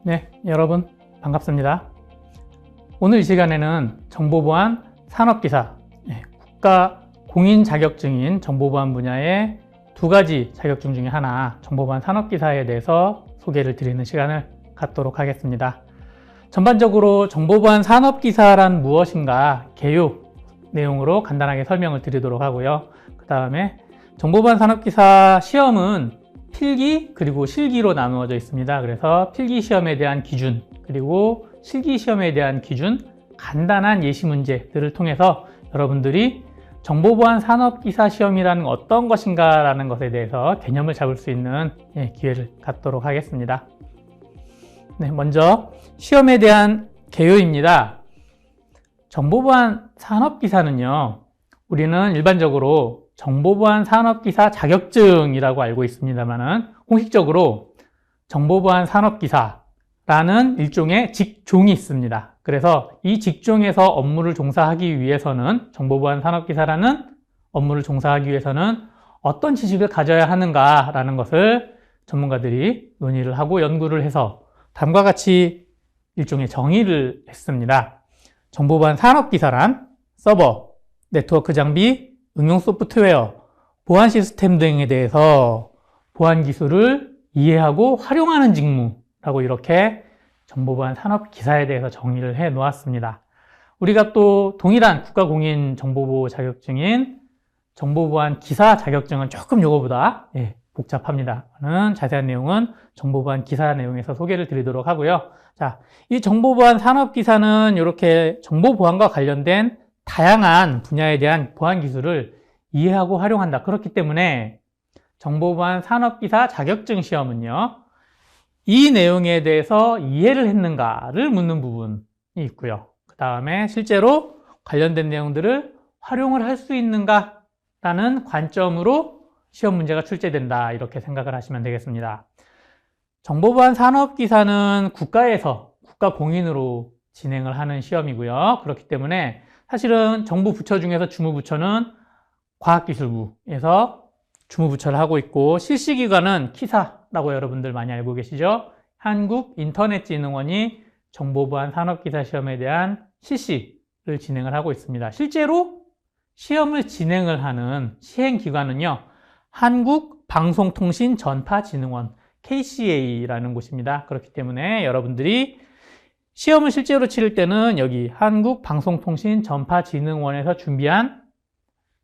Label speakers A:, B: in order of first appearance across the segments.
A: 네, 여러분 반갑습니다. 오늘 이 시간에는 정보보안 산업기사, 국가 공인 자격증인 정보보안 분야의 두 가지 자격증 중에 하나, 정보보안 산업기사에 대해서 소개를 드리는 시간을 갖도록 하겠습니다. 전반적으로 정보보안 산업기사란 무엇인가 개요 내용으로 간단하게 설명을 드리도록 하고요. 그 다음에 정보보안 산업기사 시험은 필기 그리고 실기로 나누어져 있습니다. 그래서 필기 시험에 대한 기준 그리고 실기 시험에 대한 기준, 간단한 예시 문제들을 통해서 여러분들이 정보보안 산업기사 시험이라는 어떤 것인가 라는 것에 대해서 개념을 잡을 수 있는 기회를 갖도록 하겠습니다. 네, 먼저 시험에 대한 개요입니다. 정보보안 산업기사는요, 우리는 일반적으로 정보보안 산업기사 자격증이라고 알고 있습니다만은 공식적으로 정보보안 산업기사라는 일종의 직종이 있습니다. 그래서 이 직종에서 업무를 종사하기 위해서는, 정보보안 산업기사라는 업무를 종사하기 위해서는 어떤 지식을 가져야 하는가라는 것을 전문가들이 논의를 하고 연구를 해서 다음과 같이 일종의 정의를 했습니다. 정보보안 산업기사란 서버, 네트워크 장비, 응용 소프트웨어, 보안 시스템 등에 대해서 보안 기술을 이해하고 활용하는 직무라고 이렇게 정보보안 산업기사에 대해서 정의를 해 놓았습니다. 우리가 또 동일한 국가공인 정보보호 자격증인 정보보안 기사 자격증은 조금 이거보다 복잡합니다. 자세한 내용은 정보보안 기사 내용에서 소개를 드리도록 하고요. 자, 이 정보보안 산업기사는 이렇게 정보보안과 관련된 다양한 분야에 대한 보안 기술을 이해하고 활용한다. 그렇기 때문에 정보보안 산업기사 자격증 시험은요, 이 내용에 대해서 이해를 했는가를 묻는 부분이 있고요. 그 다음에 실제로 관련된 내용들을 활용을 할 수 있는가라는 관점으로 시험 문제가 출제된다. 이렇게 생각을 하시면 되겠습니다. 정보보안 산업기사는 국가에서 국가공인으로 진행을 하는 시험이고요. 그렇기 때문에 사실은 정부 부처 중에서 주무부처는 과학기술부에서 주무부처를 하고 있고, 실시기관은 키사라고 여러분들 많이 알고 계시죠? 한국인터넷진흥원이 정보보안 산업기사 시험에 대한 실시를 진행을 하고 있습니다. 실제로 시험을 진행을 하는 시행기관은요, 한국방송통신전파진흥원 KCA라는 곳입니다. 그렇기 때문에 여러분들이 시험을 실제로 치를 때는 여기 한국방송통신전파진흥원에서 준비한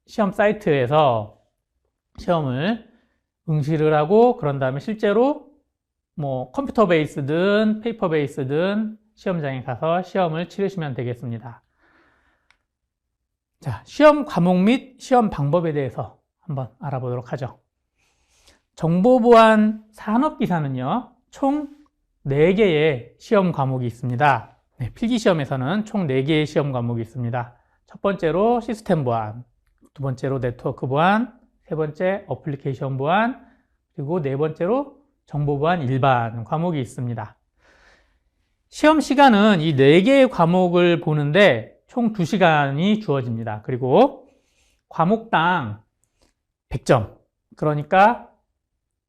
A: 시험 사이트에서 시험을 응시를 하고, 그런 다음에 실제로 컴퓨터 베이스든 페이퍼 베이스든 시험장에 가서 시험을 치르시면 되겠습니다. 자, 시험 과목 및 시험 방법에 대해서 한번 알아보도록 하죠. 정보보안 산업기사는요, 총 4개의 시험 과목이 있습니다. 필기시험에서는 총 4개의 시험 과목이 있습니다. 첫 번째로 시스템 보안, 두 번째로 네트워크 보안, 세 번째 어플리케이션 보안, 그리고 네 번째로 정보보안 일반 과목이 있습니다. 시험 시간은 이 4개의 과목을 보는데 총 2시간이 주어집니다. 그리고 과목당 100점, 그러니까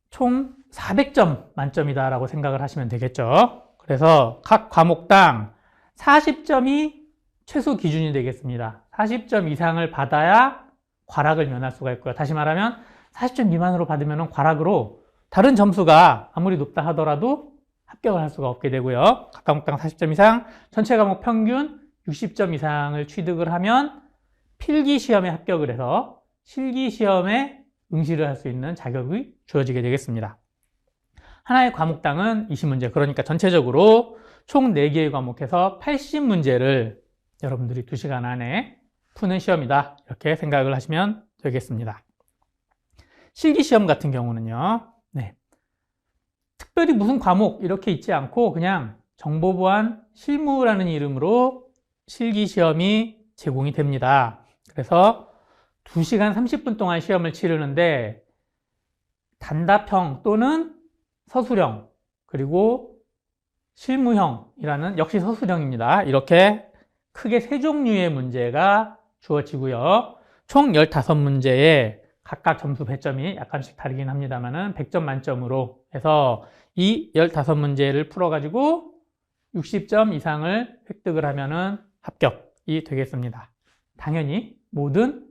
A: 총 400점 만점이다라고 생각을 하시면 되겠죠. 그래서 각 과목당 40점이 최소 기준이 되겠습니다. 40점 이상을 받아야 과락을 면할 수가 있고요. 다시 말하면 40점 미만으로 받으면 과락으로 다른 점수가 아무리 높다 하더라도 합격을 할 수가 없게 되고요. 각 과목당 40점 이상, 전체 과목 평균 60점 이상을 취득을 하면 필기시험에 합격을 해서 실기시험에 응시를 할 수 있는 자격이 주어지게 되겠습니다. 하나의 과목당은 20문제, 그러니까 전체적으로 총 4개의 과목에서 80문제를 여러분들이 2시간 안에 푸는 시험이다, 이렇게 생각을 하시면 되겠습니다. 실기시험 같은 경우는요, 특별히 무슨 과목 이렇게 있지 않고 그냥 정보보안 실무라는 이름으로 실기시험이 제공이 됩니다. 그래서 2시간 30분 동안 시험을 치르는데 단답형 또는 서술형, 그리고 실무형이라는, 역시 서술형입니다. 이렇게 크게 3종류의 문제가 주어지고요. 총 15문제에 각각 점수 배점이 약간씩 다르긴 합니다만은 100점 만점으로 해서 이 15문제를 풀어가지고 60점 이상을 획득을 하면은 합격이 되겠습니다. 당연히 모든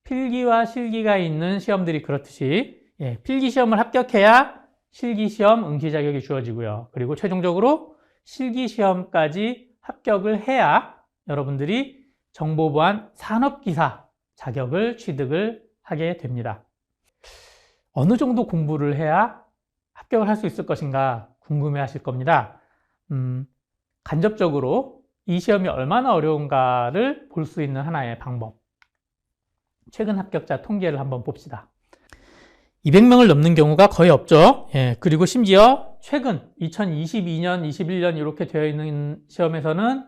A: 필기와 실기가 있는 시험들이 그렇듯이 필기 시험을 합격해야 실기 시험 응시 자격이 주어지고요. 그리고 최종적으로 실기 시험까지 합격을 해야 여러분들이 정보보안 산업기사 자격을 취득을 하게 됩니다. 어느 정도 공부를 해야 합격을 할 수 있을 것인가 궁금해 하실 겁니다. 간접적으로 이 시험이 얼마나 어려운가를 볼 수 있는 하나의 방법. 최근 합격자 통계를 한번 봅시다. 200명을 넘는 경우가 거의 없죠. 그리고 심지어 최근 2022년, 21년 이렇게 되어 있는 시험에서는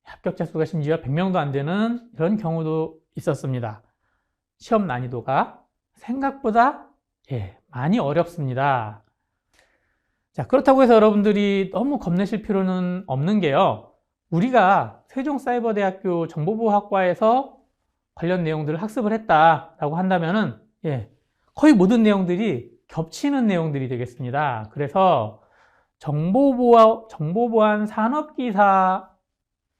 A: 합격자 수가 심지어 100명도 안 되는 이런 경우도 있었습니다. 시험 난이도가 생각보다 많이 어렵습니다. 자, 그렇다고 해서 여러분들이 너무 겁내실 필요는 없는 게요. 우리가 세종사이버대학교 정보보호학과에서 관련 내용들을 학습을 했다라고 한다면은 거의 모든 내용들이 겹치는 내용들이 되겠습니다. 그래서 정보보안 산업기사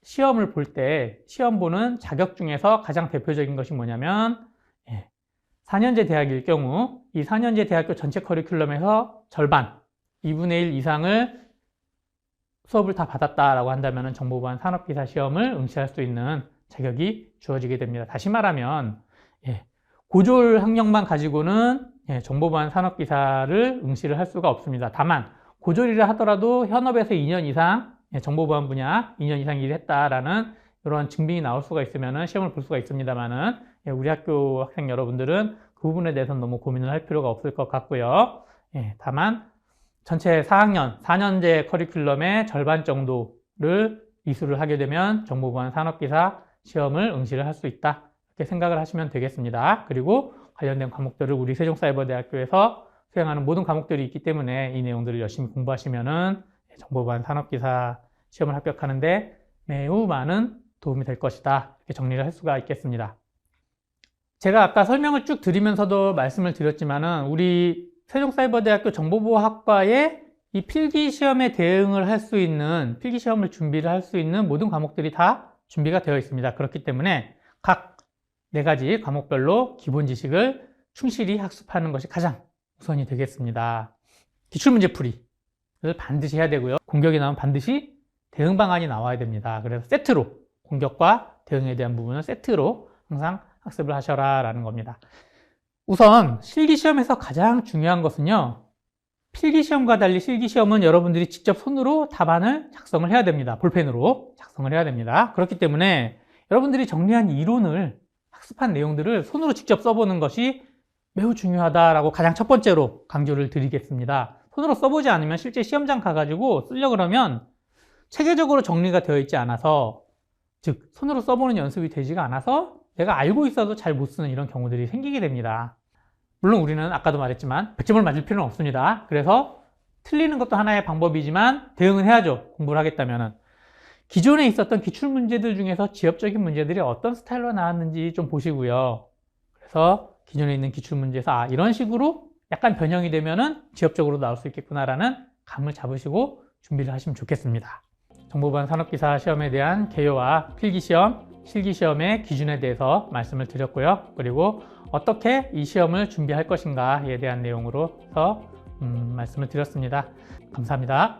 A: 시험을 볼 때 시험 보는 자격 중에서 가장 대표적인 것이 뭐냐면 4년제 대학일 경우 이 4년제 대학교 전체 커리큘럼에서 절반 2분의 1 이상을 수업을 다 받았다라고 한다면 정보보안 산업기사 시험을 응시할 수 있는 자격이 주어지게 됩니다. 다시 말하면 고졸 학력만 가지고는 정보보안 산업기사를 응시를 할 수가 없습니다. 다만 고졸이라 하더라도 현업에서 2년 이상 정보보안 분야 2년 이상 일을 했다라는 이런 증빙이 나올 수가 있으면 시험을 볼 수가 있습니다만은 우리 학교 학생 여러분들은 그 부분에 대해서는 너무 고민을 할 필요가 없을 것 같고요. 다만 전체 4학년, 4년제 커리큘럼의 절반 정도를 이수를 하게 되면 정보보안 산업기사 시험을 응시를 할 수 있다. 이렇게 생각을 하시면 되겠습니다. 그리고 관련된 과목들을 우리 세종사이버대학교에서 수행하는 모든 과목들이 있기 때문에 이 내용들을 열심히 공부하시면은 정보보안 산업기사 시험을 합격하는데 매우 많은 도움이 될 것이다. 이렇게 정리를 할 수가 있겠습니다. 제가 아까 설명을 쭉 드리면서도 말씀을 드렸지만은 우리 세종사이버대학교 정보보호학과에 이 필기시험에 대응을 할 수 있는, 필기시험을 준비를 할 수 있는 모든 과목들이 다 준비가 되어 있습니다. 그렇기 때문에 각 4가지 과목별로 기본 지식을 충실히 학습하는 것이 가장 우선이 되겠습니다. 기출문제 풀이를 반드시 해야 되고요. 공격이 나오면 반드시 대응 방안이 나와야 됩니다. 그래서 세트로, 공격과 대응에 대한 부분은 세트로 항상 학습을 하셔라 라는 겁니다. 우선 실기시험에서 가장 중요한 것은요, 필기시험과 달리 실기시험은 여러분들이 직접 손으로 답안을 작성을 해야 됩니다. 볼펜으로 작성을 해야 됩니다. 그렇기 때문에 여러분들이 정리한 이론을 학습한 내용들을 손으로 직접 써보는 것이 매우 중요하다라고 가장 첫 번째로 강조를 드리겠습니다. 손으로 써보지 않으면 실제 시험장 가가지고 쓰려고 그러면 체계적으로 정리가 되어 있지 않아서, 즉 손으로 써보는 연습이 되지가 않아서 내가 알고 있어도 잘 못 쓰는 이런 경우들이 생기게 됩니다. 물론 우리는 아까도 말했지만 100점을 맞을 필요는 없습니다. 그래서 틀리는 것도 하나의 방법이지만 대응은 해야죠. 공부를 하겠다면. 기존에 있었던 기출문제들 중에서 지엽적인 문제들이 어떤 스타일로 나왔는지 좀 보시고요. 그래서 기존에 있는 기출문제에서 이런 식으로 약간 변형이 되면은 지엽적으로 나올 수 있겠구나라는 감을 잡으시고 준비를 하시면 좋겠습니다. 정보보안 산업기사 시험에 대한 개요와 필기시험, 실기시험의 기준에 대해서 말씀을 드렸고요. 그리고 어떻게 이 시험을 준비할 것인가에 대한 내용으로서 말씀을 드렸습니다. 감사합니다.